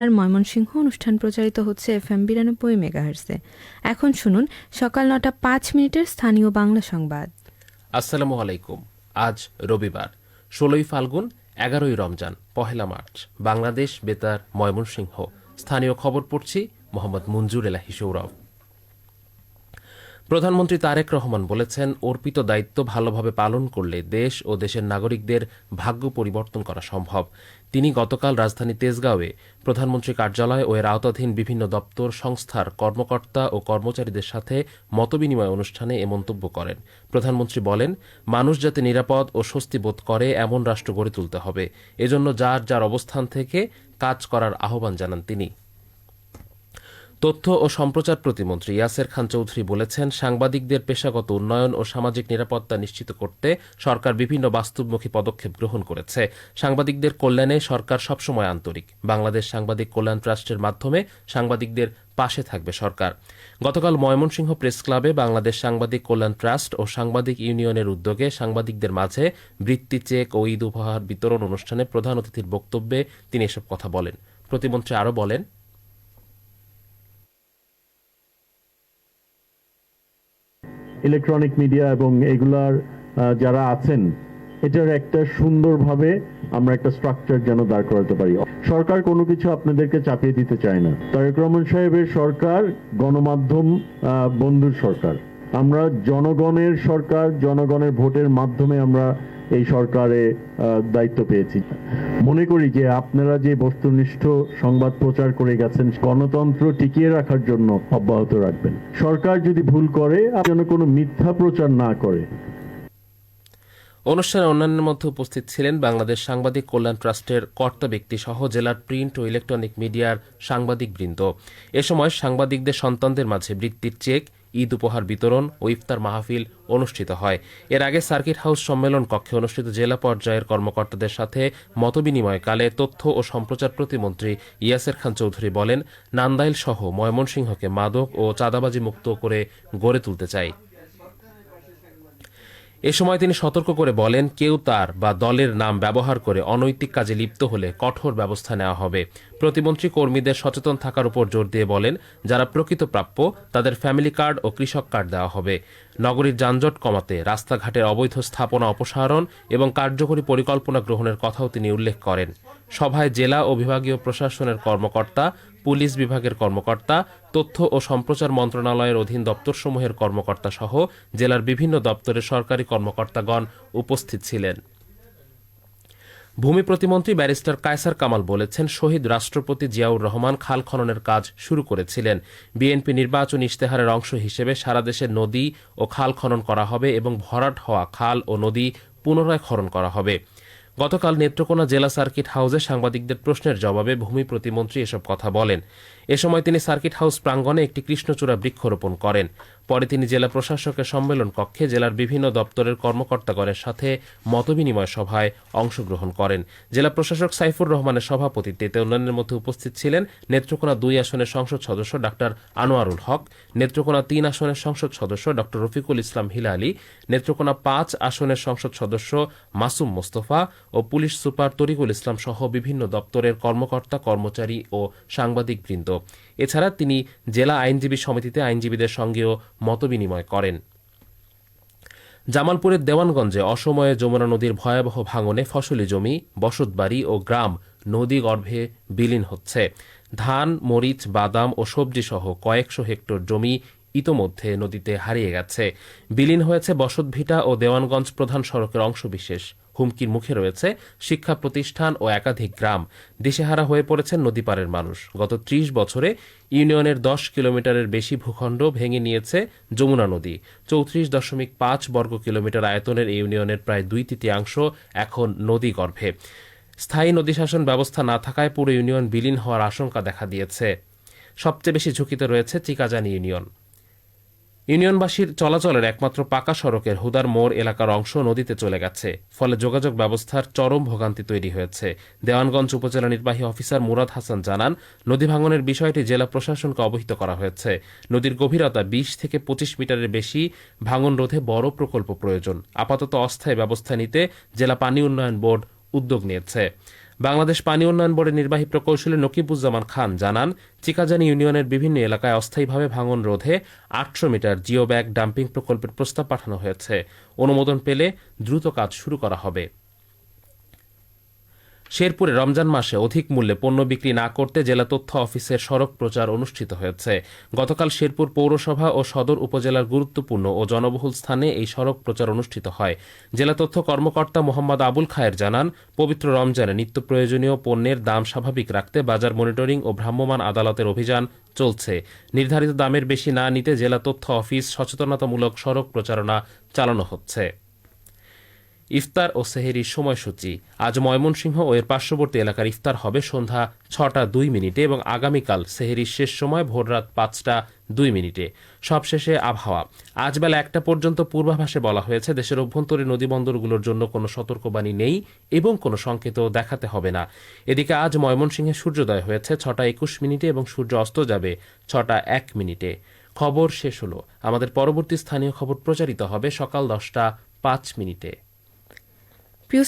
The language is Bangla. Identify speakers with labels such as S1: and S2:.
S1: আর ময়মনসিংহ অনুষ্ঠান প্রচারিত হচ্ছে FM 92 মেগাহার্টজে। এখন শুনুন সকাল ৯টা ৫ মিনিটের স্থানীয় বাংলা সংবাদ।
S2: আসসালামু আলাইকুম। আজ রবিবার ১৬ই ফাল্গুন, ১১ই রমজান, ১ মার্চ। বাংলাদেশ বেতার, ময়মনসিংহ। স্থানীয় খবর পড়ছি মোহাম্মদ মঞ্জুর এলাহি সৌরভ। প্রধানমন্ত্রী তারেক রহমান বলেছেন, অর্পিত দায়িত্ব ভালোভাবে পালন করলে দেশ ও দেশের নাগরিকদের ভাগ্য পরিবর্তন করা সম্ভব। তিনি গতকাল রাজধানী তেজগাঁওয়ে প্রধানমন্ত্রী কার্যালয় ও এর আওতাধীন বিভিন্ন দপ্তর সংস্থার কর্মকর্তা ও কর্মচারীদের সাথে মতবিনিময় অনুষ্ঠানে এ মন্তব্য করেন। প্রধানমন্ত্রী বলেন, মানুষ যাতে নিরাপদ ও স্বস্তি বোধ করে এমন রাষ্ট্র গড়ে তুলতে হবে। এজন্য যার যার অবস্থান থেকে কাজ করার আহ্বান জানান তিনি। তথ্য ও সম্প্রচার প্রতিমন্ত্রী ইয়াসের খান চৌধুরী বলেছেন, সাংবাদিকদের পেশাগত উন্নয়ন ও সামাজিক নিরাপত্তা নিশ্চিত করতে সরকার বিভিন্ন বাস্তবমুখী পদক্ষেপ গ্রহণ করেছে। সাংবাদিকদের কল্যাণে সরকার সবসময় আন্তরিক। বাংলাদেশ সাংবাদিক কল্যাণ ট্রাস্টের মাধ্যমে সাংবাদিকদের পাশে থাকবে সরকার। গতকাল ময়মনসিংহ প্রেস ক্লাবে বাংলাদেশ সাংবাদিক কল্যাণ ট্রাস্ট ও সাংবাদিক ইউনিয়নের উদ্যোগে সাংবাদিকদের মাঝে বৃত্তি চেক ও ঈদ উপহার বিতরণ অনুষ্ঠানে প্রধান অতিথির বক্তব্যে তিনি এসব কথা বলেন। প্রতিমন্ত্রী আরও বলেন,
S3: ইলেকট্রনিক মিডিয়া এবং এগুলার যারা আছেন, এটার একটা সুন্দরভাবে আমরা একটা স্ট্রাকচার যেন দাঁড় করাতে পারি। সরকার কোনো কিছু আপনাদেরকে চাপিয়ে দিতে চায় না। তারেক রহমান সাহেবের সরকার গণমাধ্যম বন্ধুর সরকার। আমরা জনগণের সরকার, জনগণের ভোটের মাধ্যমে আমরা এই সরকারে দায়িত্ব পেয়েছি। মনে করি যে আপনারা যে বস্তুনিষ্ঠ সংবাদ প্রচার করে গেছেন, গণতন্ত্র টিকিয়ে রাখার জন্য অব্যাহত রাখবেন। সরকার যদি ভুল করে, যেন কোনো মিথ্যা প্রচার না করে।
S2: অনুষ্ঠানে অন্যান্যের মধ্যে উপস্থিত ছিলেন বাংলাদেশ সাংবাদিক কল্যাণ ট্রাস্টের কর্তা ব্যক্তি সহ জেলার প্রিন্ট ও ইলেকট্রনিক মিডিয়ার সাংবাদিকবৃন্দ। এ সময় সাংবাদিকদের সন্তানদের মাঝে বৃত্তির চেক, ঈদ উপহার বিতরণ ও ইফতার মাহফিল অনুষ্ঠিত হয়। এর আগে সার্কিট হাউস সম্মেলন কক্ষে অনুষ্ঠিত জেলা পর্যায়ের কর্মকর্তাদের সাথে মতবিনিময়কালে তথ্য ও সম্প্রচার প্রতিমন্ত্রী ইয়াসের খান চৌধুরী বলেন, নান্দাইল সহ ময়মনসিংহকে মাদক ও চাঁদাবাজি মুক্ত করে গড়ে তুলতে চাই। এ সময় তিনি সতর্ক করে বলেন, কেউ তার বা দলের নাম ব্যবহার করে অনৈতিক কাজে লিপ্ত হলে কঠোর ব্যবস্থা নেওয়া হবে। প্রতিমন্ত্রী কর্মীদের সচেতন থাকার উপর জোর দিয়ে বলেন, যারা প্রকৃত প্রাপ্য তাদের ফ্যামিলি কার্ড ও কৃষক কার্ড দেওয়া হবে। নগরীর যানজট কমাতে রাস্তাঘাটের অবৈধ স্থাপনা অপসারণ এবং কার্যকরী পরিকল্পনা গ্রহণের কথাও তিনি উল্লেখ করেন। সভায় জেলা ও বিভাগীয় প্রশাসনের কর্মকর্তা, পুলিশ বিভাগের কর্মকর্তা, তথ্য ও সম্প্রচার মন্ত্রণালয়ের অধীন দপ্তরসমূহের কর্মকর্তা সহ জেলার বিভিন্ন দপ্তরের সরকারি কর্মকর্তাগণ উপস্থিত ছিলেন। ভূমি প্রতিমন্ত্রী ব্যারিস্টার কায়সার কামাল বলেছেন, শহীদ রাষ্ট্রপতি জিয়াউর রহমান খাল খননের কাজ শুরু করেছিলেন। বিএনপি নির্বাচনী ইশতেহারের অংশ হিসেবে সারা দেশে নদী ও খাল খনন করা হবে এবং ভরাট হওয়া খাল ও নদী পুনরায় খনন করা হবে। গতকাল নেত্রকোনা জেলা সার্কিট হাউসে সাংবাদিকদের প্রশ্নের জবাবে ভূমি প্রতিমন্ত্রী এসব কথা বলেন। এ সময় তিনি সার্কিট হাউস প্রাঙ্গণে একটি কৃষ্ণচূড়া বৃক্ষরোপণ করেন। পরে তিনি জেলা প্রশাসকের সম্মেলন কক্ষে জেলার বিভিন্ন দপ্তরের কর্মকর্তাগণের সাথে মতবিনিময় সভায় অংশগ্রহণ করেন। জেলা প্রশাসক সাইফুর রহমানের সভাপতিত্বে অন্যান্যের মধ্যে উপস্থিত ছিলেন নেত্রকোনা ২ আসনের সংসদ সদস্য ডাক্তার আনোয়ারুল হক, নেত্রকোনা ৩ আসনের সংসদ সদস্য ডক্টর রফিকুল ইসলাম হিলালি, নেত্রকোনা ৫ আসনের সংসদ সদস্য মাসুম মোস্তফা ও পুলিশ সুপার তরিকুল ইসলাম সহ বিভিন্ন দপ্তরের কর্মকর্তা, কর্মচারী ও সাংবাদিকবৃন্দ। এছাড়া তিনি জেলা আইনজীবী সমিতিতে আইনজীবীদের সঙ্গেও মতবিনিময় করেন। জামালপুরের দেওয়ানগঞ্জে অসময়ে যমুনা নদীর ভয়াবহ ভাঙনে ফসলি জমি, বসতবাড়ি ও গ্রাম নদী গর্ভে বিলীন হচ্ছে। ধান, মরিচ, বাদাম ও সবজি সহ কয়েকশো হেক্টর জমি ইতোমধ্যে নদীতে হারিয়ে গেছে। বিলীন হয়েছে বসতভিটা ও দেওয়ানগঞ্জ প্রধান সড়কের অংশবিশেষ। হুমকির মুখে রয়েছে শিক্ষা প্রতিষ্ঠান ও একাধিক গ্রাম। দিশেহারা হয়ে পড়েছেন নদীপাড়ের মানুষ। গত ৩০ বছরে ইউনিয়নের ১০ কিলোমিটারের বেশি ভূখণ্ড ভেঙে নিয়েছে যমুনা নদী। ৩৪.৫ বর্গ কিলোমিটার আয়তনের এই ইউনিয়নের প্রায় ২/৩ এখন নদী গর্ভে। স্থায়ী নদী শাসন ব্যবস্থা না থাকায় পুরো ইউনিয়ন বিলীন হওয়ার আশঙ্কা দেখা দিয়েছে। সবচেয়ে বেশি ঝুঁকিতে রয়েছে চিকাজানি ইউনিয়ন। ইউনিয়নবাসীর চলাচলের একমাত্র পাকা সড়কের হুদার মোড় এলাকার অংশ নদীতে চলে গেছে। ফলে যোগাযোগ ব্যবস্থার চরম ভোগান্তি তৈরি হয়েছে। দেওয়ানগঞ্জ উপজেলা নির্বাহী অফিসার মুরাদ হাসান জানান, নদী ভাঙনের বিষয়টি জেলা প্রশাসনকে অবহিত করা হয়েছে। নদীর গভীরতা ২০ থেকে ২৫ মিটারের বেশি। ভাঙন রোধে বড় প্রকল্প প্রয়োজন। আপাতত অস্থায়ী ব্যবস্থা নিতে জেলা পানি উন্নয়ন বোর্ড উদ্যোগ নিয়েছে। বাংলাদেশ পানি উন্নয়ন বোর্ডের নির্বাহী প্রকৌশলী নকিবুজ্জামান খান জানান, চিকাজানি ইউনিয়নের বিভিন্ন এলাকায় অস্থায়ীভাবে ভাঙন রোধে 800 মিটার জিও ব্যাগ ডাম্পিং প্রকল্পের প্রস্তাব পাঠানো হয়েছে। অনুমোদন পেলে দ্রুত কাজ শুরু করা হবে। শেরপুরে রমজান মাসে অধিক মূল্যে পণ্য বিক্রি না করতে জেলা তথ্য অফিসের সড়ক প্রচার অনুষ্ঠিত হয়েছে। গতকাল শেরপুর পৌরসভা ও সদর উপজেলার গুরুত্বপূর্ণ ও জনবহুল স্থানে এই সড়ক প্রচার অনুষ্ঠিত হয়। জেলা তথ্য কর্মকর্তা মোহাম্মদ আবুল খায়ের জানান, পবিত্র রমজানে নিত্য প্রয়োজনীয় পণ্যের দাম স্বাভাবিক রাখতে বাজার মনিটরিং ও ভ্রাম্যমাণ আদালতের অভিযান চলছে। নির্ধারিত দামের বেশি না নিতে জেলা তথ্য অফিস সচেতনতামূলক সড়ক প্রচারণা চালানো হচ্ছে। ইফতার ও সেহরির সময়সূচি। আজ ময়মনসিংহ ও এর পার্শ্ববর্তী এলাকার ইফতার হবে সন্ধ্যা 6টা 2 এবং আগামীকাল সেহরির শেষ সময় ভোররাত 5টা 2। সবশেষে আবহাওয়া। আজ বেলা 1টা পর্যন্ত পূর্বাভাসে বলা হয়েছে দেশের অভ্যন্তরীণ নদীবন্দরগুলোর জন্য কোনো সতর্কবাণী নেই এবং কোনো সংকেতও দেখাতে হবে না। এদিকে আজ ময়মনসিংহে সূর্যোদয় হয়েছে 6টা 21 এবং সূর্য অস্ত যাবে 6টা 1। খবর শেষ হলো। আমাদের পরবর্তী স্থানীয় খবর প্রচারিত হবে সকাল 10টা 5।
S1: প্রিয়